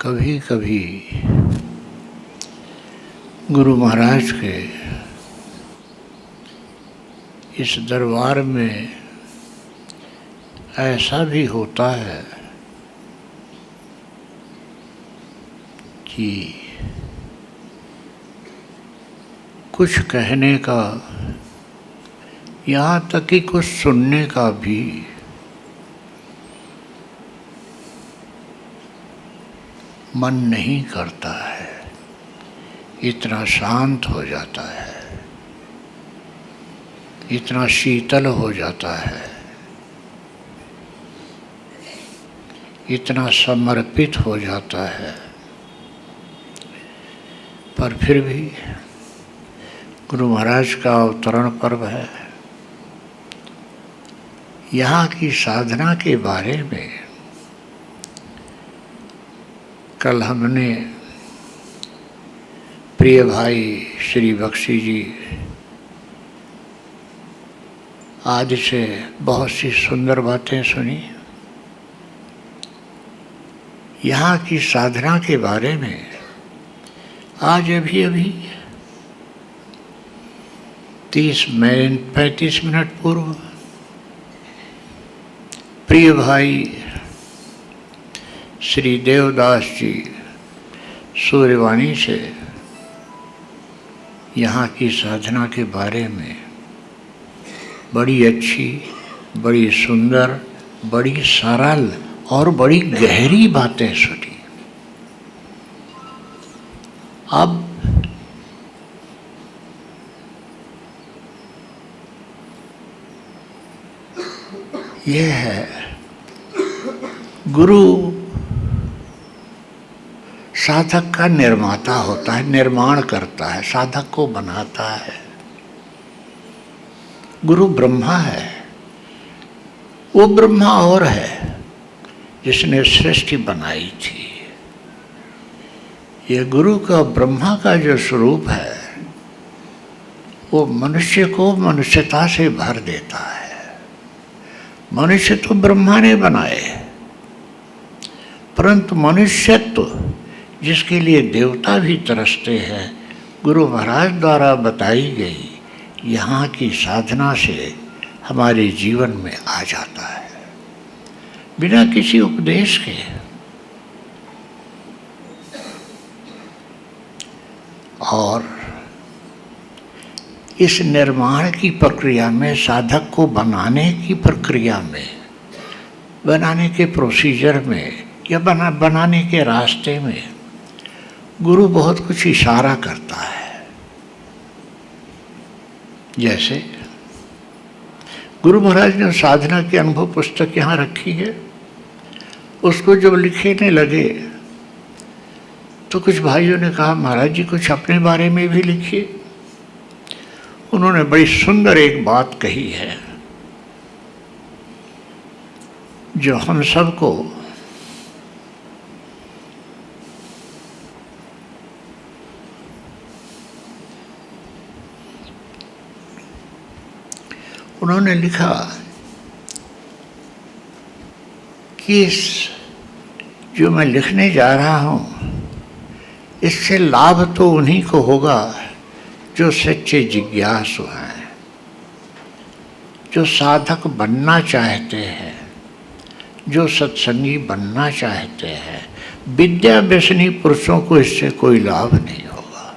कभी कभी गुरु महाराज के इस दरबार में ऐसा भी होता है कि कुछ कहने का, यहाँ तक कि कुछ सुनने का भी मन नहीं करता है, इतना शांत हो जाता है, इतना शीतल हो जाता है, इतना समर्पित हो जाता है। पर फिर भी गुरु महाराज का अवतरण पर्व है। यहाँ की साधना के बारे में कल हमने प्रिय भाई श्री बख्शी जी आदि से बहुत सी सुंदर बातें सुनी। यहाँ की साधना के बारे में आज अभी 35 मिनट पूर्व प्रिय भाई श्री देवदास जी सूर्यवाणी से यहाँ की साधना के बारे में बड़ी अच्छी, बड़ी सुंदर, बड़ी सरल और बड़ी गहरी बातें सुनी। अब यह है गुरु साधक का निर्माता होता है, निर्माण करता है, साधक को बनाता है। गुरु ब्रह्मा है, वो ब्रह्मा और है जिसने सृष्टि बनाई थी। ये गुरु का, ब्रह्मा का जो स्वरूप है वो मनुष्य को मनुष्यता से भर देता है। मनुष्य तो ब्रह्मा ने बनाए, परंतु मनुष्यत्व जिसके लिए देवता भी तरसते हैं, गुरु महाराज द्वारा बताई गई यहाँ की साधना से हमारे जीवन में आ जाता है, बिना किसी उपदेश के। और इस निर्माण की प्रक्रिया में, साधक को बनाने की प्रक्रिया में, बनाने के प्रोसीजर में या बनाने के रास्ते में गुरु बहुत कुछ इशारा करता है। जैसे गुरु महाराज ने साधना की अनुभव पुस्तक यहाँ रखी है, उसको जब लिखने लगे तो कुछ भाइयों ने कहा महाराज जी कुछ अपने बारे में भी लिखिए। उन्होंने बड़ी सुंदर एक बात कही है जो हम सबको उन्होंने लिखा कि इस जो मैं लिखने जा रहा हूँ इससे लाभ तो उन्हीं को होगा जो सच्चे जिज्ञासु हैं, जो साधक बनना चाहते हैं, जो सत्संगी बनना चाहते हैं। विद्या व्यसनी पुरुषों को इससे कोई लाभ नहीं होगा।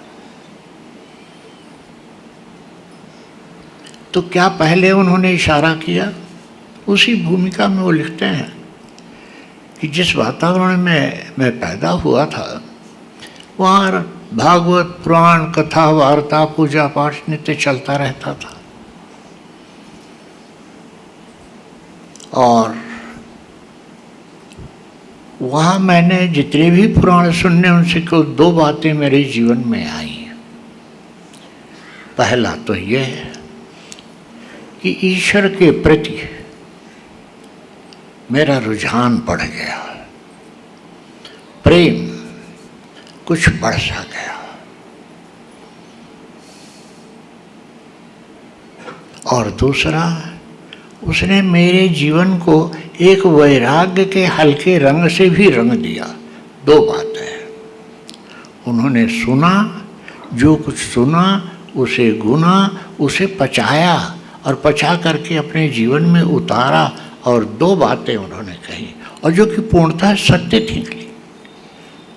तो क्या पहले उन्होंने इशारा किया? उसी भूमिका में वो लिखते हैं कि जिस वातावरण में मैं पैदा हुआ था वहाँ भागवत पुराण कथा वार्ता पूजा पाठ नित्य चलता रहता था। और वहाँ मैंने जितने भी पुराण सुनने उनसे को 2 बातें मेरे जीवन में आई। पहला तो यह कि ईश्वर के प्रति मेरा रुझान बढ़ गया, प्रेम कुछ बढ़ सा गया। और दूसरा, उसने मेरे जीवन को एक वैराग्य के हल्के रंग से भी रंग दिया। दो बातें। उन्होंने सुना, जो कुछ सुना उसे गुना, उसे पचाया और पचा करके अपने जीवन में उतारा, और दो बातें उन्होंने कही और जो कि पूर्णतः सत्य निकली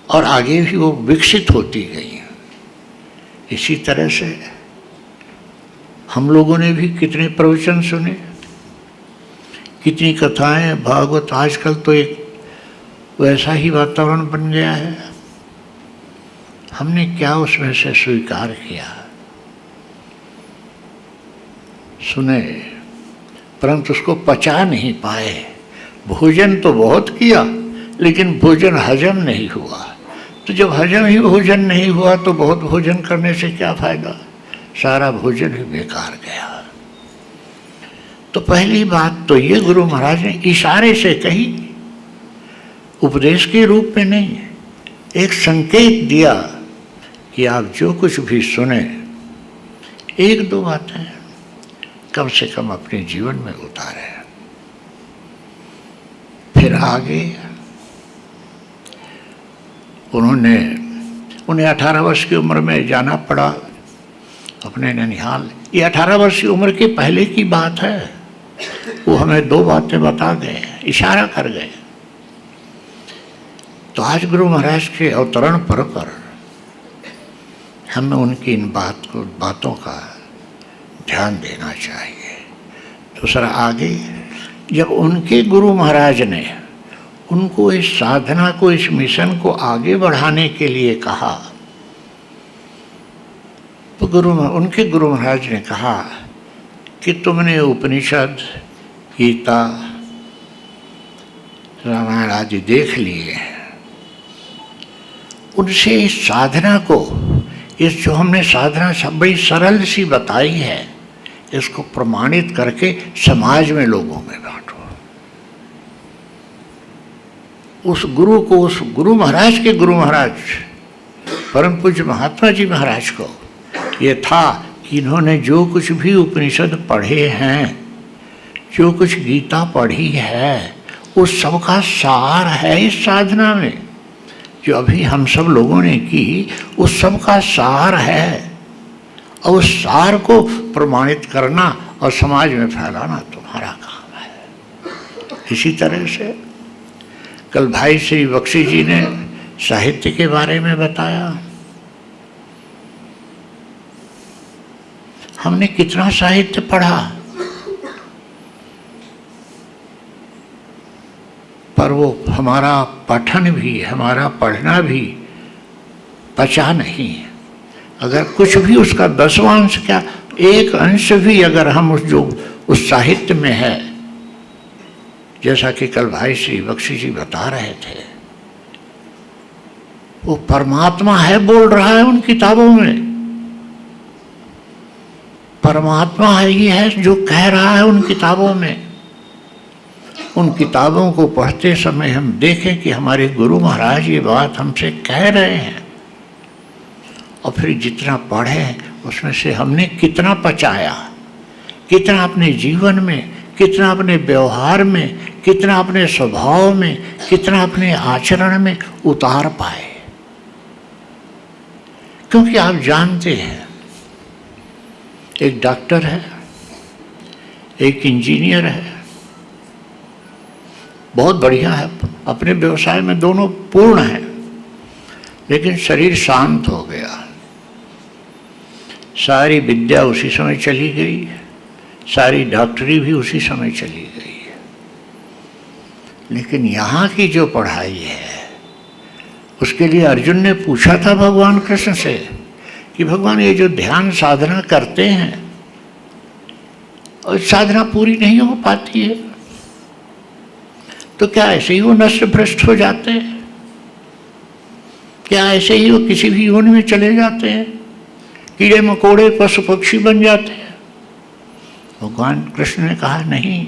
और आगे भी वो विकसित होती गई। इसी तरह से हम लोगों ने भी कितने प्रवचन सुने, कितनी कथाएं, भागवत। आजकल तो एक वैसा ही वातावरण बन गया है, हमने क्या उसमें से स्वीकार किया? सुने परंतु उसको पचा नहीं पाए। भोजन तो बहुत किया लेकिन भोजन हजम नहीं हुआ। तो जब हजम ही भोजन नहीं हुआ तो बहुत भोजन करने से क्या फायदा? सारा भोजन ही बेकार गया। तो पहली बात तो ये गुरु महाराज ने इशारे से कही, उपदेश के रूप में नहीं, एक संकेत दिया कि आप जो कुछ भी सुने, एक दो बातें कम से कम अपने जीवन में उतारें। फिर आगे उन्हें 18 वर्ष की उम्र में जाना पड़ा अपने ननिहाल। ये 18 वर्ष की उम्र के पहले की बात है। वो हमें दो बातें बता गए, इशारा कर गए। तो आज गुरु महाराज के अवतरण पर हमें उनकी इन बातों का ध्यान देना चाहिए। दूसरा, आगे जब उनके गुरु महाराज ने उनको इस साधना को, इस मिशन को आगे बढ़ाने के लिए कहा, तो उनके गुरु महाराज ने कहा कि तुमने उपनिषद, गीता, रामायण आदि देख लिए, उनसे इस साधना को, इस जो हमने साधना बड़ी सरल सी बताई है, इसको प्रमाणित करके समाज में लोगों में बांटो। उस गुरु को, उस गुरु महाराज के गुरु महाराज परम पूज्य महात्मा जी महाराज को ये था कि इन्होंने जो कुछ भी उपनिषद पढ़े हैं, जो कुछ गीता पढ़ी है, उस सब का सार है इस साधना में। जो अभी हम सब लोगों ने की, उस सब का सार है, और उस सार को प्रमाणित करना और समाज में फैलाना तुम्हारा काम है। इसी तरह से कल भाई श्री बख्शी जी ने साहित्य के बारे में बताया। हमने कितना साहित्य पढ़ा, पर वो हमारा पठन भी, हमारा पढ़ना भी पचा नहीं। अगर कुछ भी उसका 10वां अंश, क्या 1 अंश भी अगर हम उस साहित्य में है, जैसा कि कल भाई श्री बख्शी जी बता रहे थे, वो परमात्मा है बोल रहा है उन किताबों में। परमात्मा है ही है जो कह रहा है उन किताबों में। उन किताबों को पढ़ते समय हम देखें कि हमारे गुरु महाराज ये बात हमसे कह रहे हैं, और फिर जितना पढ़े उसमें से हमने कितना पचाया, कितना अपने जीवन में, कितना अपने व्यवहार में, कितना अपने स्वभाव में, कितना अपने आचरण में उतार पाए। क्योंकि आप जानते हैं, एक डॉक्टर है, एक इंजीनियर है, बहुत बढ़िया है, अपने व्यवसाय में दोनों पूर्ण है, लेकिन शरीर शांत हो गया, सारी विद्या उसी समय चली गई, सारी डॉक्टरी भी उसी समय चली गई। लेकिन यहाँ की जो पढ़ाई है, उसके लिए अर्जुन ने पूछा था भगवान कृष्ण से कि भगवान ये जो ध्यान साधना करते हैं, और साधना पूरी नहीं हो पाती है, तो क्या ऐसे ही वो नष्ट भ्रष्ट हो जाते हैं? क्या ऐसे ही वो किसी भी योनि में चले जाते हैं, कीड़े मकोड़े पशु पक्षी बन जाते हैं? भगवान कृष्ण ने कहा नहीं,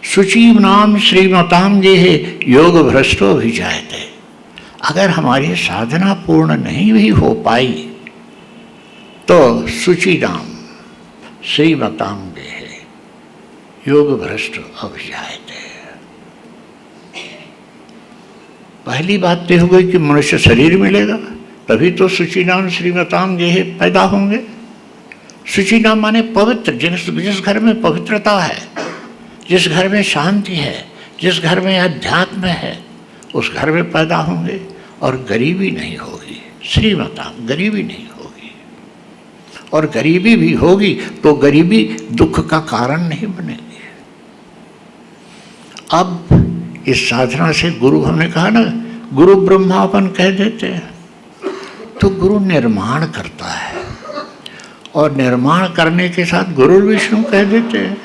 शुचिम नाम श्रीमताम गेहे योग भ्रष्टो भी जायते। अगर हमारी साधना पूर्ण नहीं भी हो पाई तो शुचि नाम श्रीमताम गेहे योग भ्रष्ट अभिजायते। पहली बात तो हो गई कि मनुष्य शरीर मिलेगा, तभी तो शुचिनाम श्रीमताम गेहे पैदा होंगे। शुचिनाम माने पवित्र, जिस घर में पवित्रता है, जिस घर में शांति है, जिस घर में अध्यात्म है, उस घर में पैदा होंगे और गरीबी नहीं होगी। श्रीमताम, गरीबी नहीं होगी। और गरीबी भी होगी तो गरीबी दुख का कारण नहीं बनेगी। अब इस साधना से गुरु, हमने कहा ना गुरु ब्रह्मापन कह देते हैं, तो गुरु निर्माण करता है और निर्माण करने के साथ गुरु विष्णु कह देते हैं।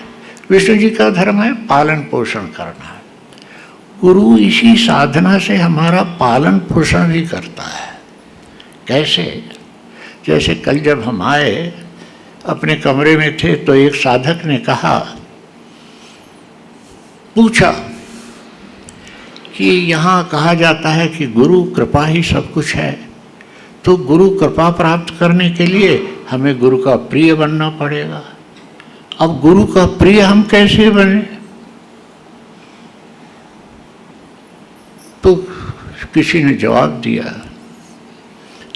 विष्णु जी का धर्म है पालन पोषण करना। गुरु इसी साधना से हमारा पालन पोषण भी करता है। कैसे? जैसे कल जब हम आए, अपने कमरे में थे, तो एक साधक ने कहा, पूछा कि यहाँ कहा जाता है कि गुरु कृपा ही सब कुछ है, तो गुरु कृपा प्राप्त करने के लिए हमें गुरु का प्रिय बनना पड़ेगा। अब गुरु का प्रिय हम कैसे बने? तो किसी ने जवाब दिया,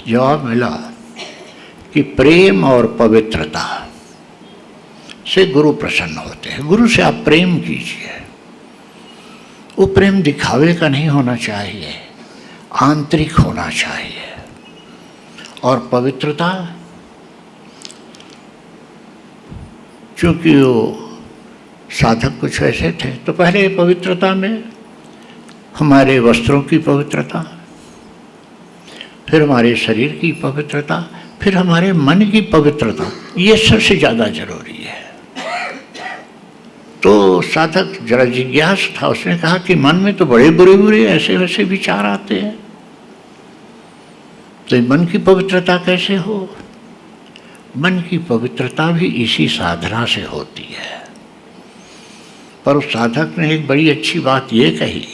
जवाब मिला कि प्रेम और पवित्रता से गुरु प्रसन्न होते हैं। गुरु से आप प्रेम कीजिए, वो प्रेम दिखावे का नहीं होना चाहिए, आंतरिक होना चाहिए। और पवित्रता, चूंकि वो साधक कुछ ऐसे थे, तो पहले पवित्रता में हमारे वस्त्रों की पवित्रता, फिर हमारे शरीर की पवित्रता, फिर हमारे मन की पवित्रता, ये सबसे ज़्यादा जरूरी है। तो साधक जरा जिज्ञास था, उसने कहा कि मन में तो बड़े बुरे बुरे ऐसे वैसे विचार आते हैं, तो मन की पवित्रता कैसे हो? मन की पवित्रता भी इसी साधना से होती है। पर उस साधक ने एक बड़ी अच्छी बात ये कही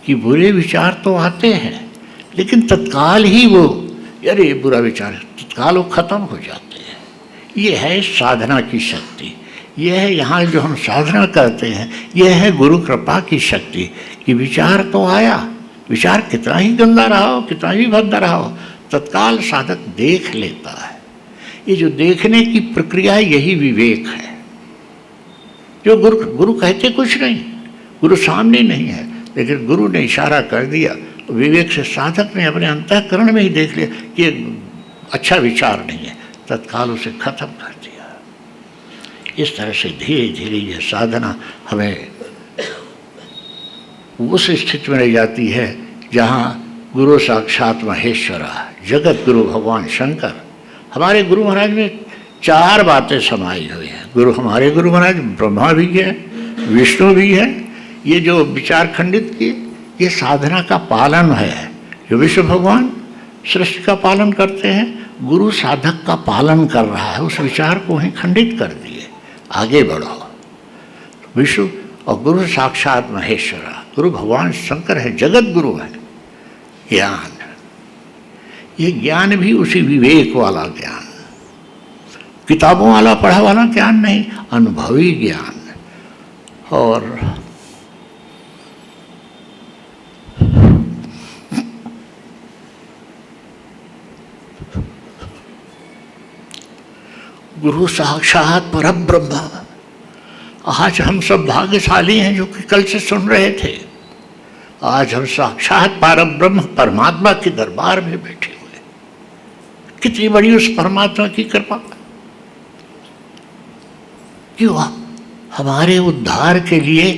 कि बुरे विचार तो आते हैं, लेकिन तत्काल ही वो, अरे ये बुरा विचार, तत्काल वो खत्म हो जाते हैं। ये है साधना की शक्ति, ये है यहाँ जो हम साधना करते हैं, ये है गुरु कृपा की शक्ति कि विचार तो आया, विचार कितना ही गंदा रहा हो, कितना ही भद्दा रहा हो, तत्काल साधक देख लेता है। ये जो देखने की प्रक्रिया है, यही विवेक है। जो गुरु कहते कुछ नहीं, गुरु सामने नहीं है, लेकिन गुरु ने इशारा कर दिया, विवेक से साधक ने अपने अंतःकरण में ही देख लिया कि अच्छा विचार नहीं है, तत्काल उसे खत्म कर दिया। इस तरह से धीरे धीरे ये साधना हमें उस स्थिति में ले जाती है जहाँ गुरु साक्षात महेश्वर, जगत गुरु भगवान शंकर। हमारे गुरु महाराज में 4 बातें समाई हुई हैं। गुरु, हमारे गुरु महाराज ब्रह्मा भी है, विष्णु भी है। ये जो विचार खंडित किए, ये साधना का पालन है। जो विष्णु भगवान सृष्टि का पालन करते हैं, गुरु साधक का पालन कर रहा है। उस विचार को ही खंडित कर दिए, आगे बढ़ो। विष्णु और गुरु साक्षात महेश्वर, गुरु भगवान शंकर है, जगत गुरु है। ज्ञान, ये ज्ञान भी उसी विवेक वाला ज्ञान, किताबों वाला पढ़ा वाला ज्ञान नहीं, अनुभवी ज्ञान। और गुरु साक्षात परब्रह्म। आज हम सब भाग्यशाली हैं जो कि कल से सुन रहे थे। आज हम साक्षात परब्रह्म परमात्मा के दरबार में बैठे हुए। कितनी बड़ी उस परमात्मा की कृपा कि वह हमारे उद्धार के लिए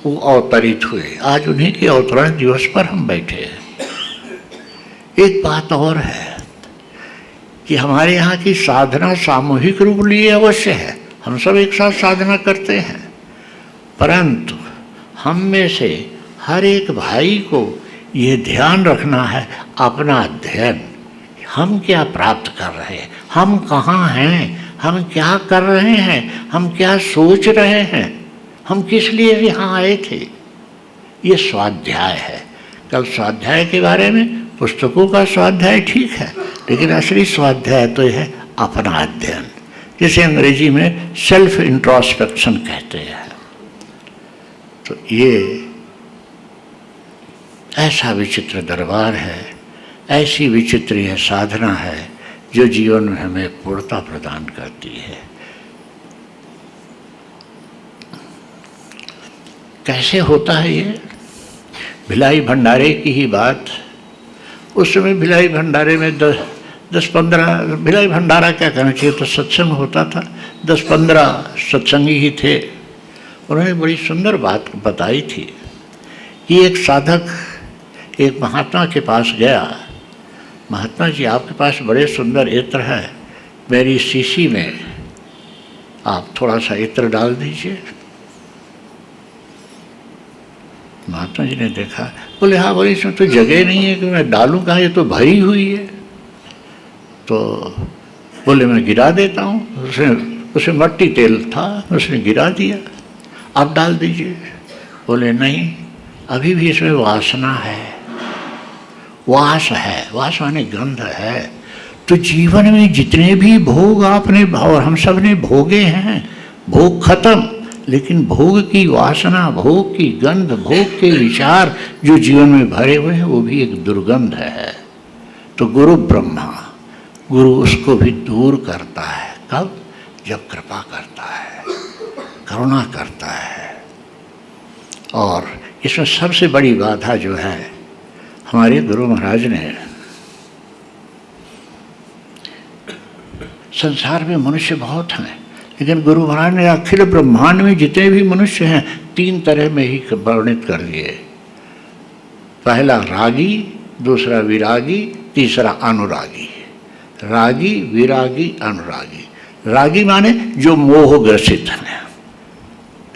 वो अवतरित हुए। आज उन्हीं के अवतरण दिवस पर हम बैठे हैं। एक बात और है कि हमारे यहाँ की साधना सामूहिक रूप लिए अवश्य है, हम सब एक साथ साधना करते हैं, परंतु हम में से हर एक भाई को ये ध्यान रखना है अपना अध्ययन, हम क्या प्राप्त कर रहे हैं, हम कहाँ हैं, हम क्या कर रहे हैं, हम क्या सोच रहे हैं, हम किस लिए यहाँ आए थे। ये स्वाध्याय है। कल स्वाध्याय के बारे में, पुस्तकों का स्वाध्याय ठीक है, लेकिन असली स्वाध्याय तो यह है अपना अध्ययन, जिसे अंग्रेजी में सेल्फ इंट्रोस्पेक्शन कहते हैं। तो ये ऐसा विचित्र दरबार है, ऐसी विचित्र यह साधना है जो जीवन में हमें पूर्णता प्रदान करती है। कैसे होता है ये? भिलाई भंडारे की ही बात। उस समय भिलाई भंडारे में 10-15, भिलाई भंडारा क्या कहना चाहिए, तो सत्संग होता था। 10-15 सत्संगी ही थे। उन्होंने बड़ी सुंदर बात बताई थी कि एक साधक एक महात्मा के पास गया। महात्मा जी, आपके पास बड़े सुंदर इत्र है, मेरी शीशी में आप थोड़ा सा इत्र डाल दीजिए। महात्मा जी ने देखा, बोले हाँ, बोले इसमें तो जगह नहीं है कि मैं डालूं कहाँ, ये तो भरी हुई है। तो बोले मैं गिरा देता हूँ। उसमें मट्टी तेल था, उसने गिरा दिया, आप डाल दीजिए। बोले नहीं, अभी भी इसमें वासना है, वास है, वास माने गंध है। तो जीवन में जितने भी भोग आपने और हम सब ने भोगे हैं, भोग खत्म, लेकिन भोग की वासना, भोग की गंध, भोग के विचार जो जीवन में भरे हुए हैं, वो भी एक दुर्गंध है। तो गुरु ब्रह्मा, गुरु उसको भी दूर करता है। कब? जब कृपा करता है, करुणा करता है। और इसमें सबसे बड़ी बाधा जो है, हमारे गुरु महाराज ने, संसार में मनुष्य बहुत हैं, लेकिन गुरु महाराज ने अखिल ब्रह्मांड में जितने भी मनुष्य हैं 3 तरह में ही वर्णित कर दिए। पहला रागी, दूसरा विरागी, तीसरा अनुरागी। रागी, विरागी, अनुरागी। रागी माने जो मोह ग्रसित है,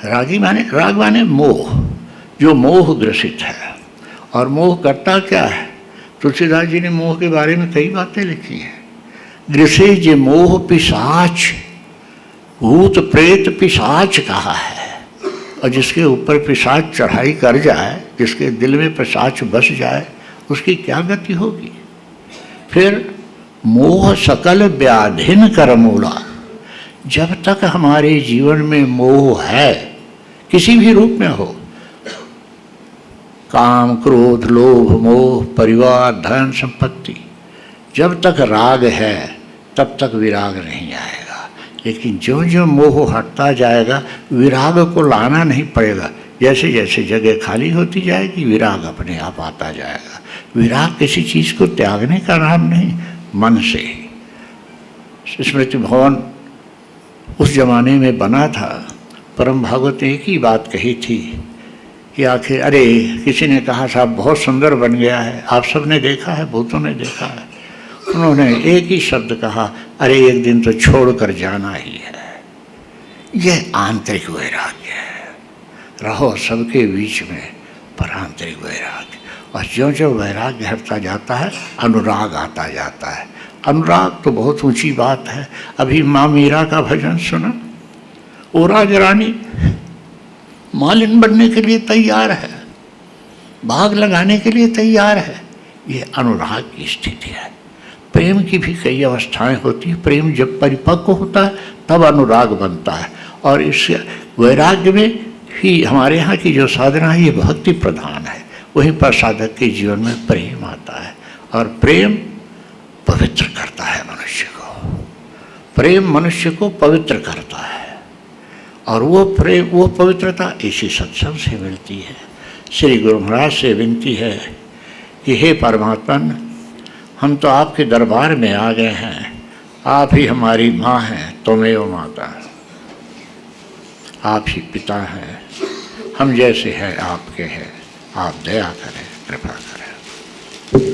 रागी माने, राग माने मोह, जो मोह ग्रसित है। और मोह करता क्या है? तुलसीदास जी ने मोह के बारे में कई बातें लिखी हैं। ग्रसे जे मोह पिशाच, भूत प्रेत पिशाच कहा है। और जिसके ऊपर पिशाच चढ़ाई कर जाए, जिसके दिल में पिशाच बस जाए, उसकी क्या गति होगी? फिर मोह सकल व्याधिन कर मूला। जब तक हमारे जीवन में मोह है, किसी भी रूप में हो, काम, क्रोध, लोभ, मोह, परिवार, धन, संपत्ति, जब तक राग है तब तक विराग नहीं आएगा। लेकिन जो जो मोह हटता जाएगा, विराग को लाना नहीं पड़ेगा। जैसे जैसे जगह खाली होती जाएगी, विराग अपने आप आता जाएगा। विराग किसी चीज़ को त्यागने का नाम नहीं, मन से ही। स्मृति भवन उस जमाने में बना था। परम भागवत ने एक ही बात कही थी कि आखिर, अरे किसी ने कहा साहब बहुत सुंदर बन गया है, आप सब ने देखा है, भूतों ने देखा है। उन्होंने एक ही शब्द कहा, अरे एक दिन तो छोड़ कर जाना ही है। यह आंतरिक वैराग्य है। रहो सबके बीच में, पर आंतरिक वैराग्य। और ज्यों ज्यों वैराग्य हटता जाता है, अनुराग आता जाता है। अनुराग तो बहुत ऊंची बात है। अभी माँ मीरा का भजन सुना, ओ राज रानी मालिन बनने के लिए तैयार है, भाग लगाने के लिए तैयार है। ये अनुराग की स्थिति है। प्रेम की भी कई अवस्थाएं होती हैं। प्रेम जब परिपक्व होता है तब अनुराग बनता है। और इस वैराग्य में ही हमारे यहाँ की जो साधना है, ये भक्ति प्रधान है। वहीं पर साधक के जीवन में प्रेम आता है। और प्रेम पवित्र करता है मनुष्य को। प्रेम मनुष्य को पवित्र करता है। और वो प्रेम, वो पवित्रता इसी सत्संग से मिलती है। श्री गुरु महाराज से विनती है कि हे परमात्मा, हम तो आपके दरबार में आ गए हैं। आप ही हमारी माँ हैं, त्वमेव माता। आप ही पिता हैं। हम जैसे हैं आपके हैं। आप दया करें, कृपा करें।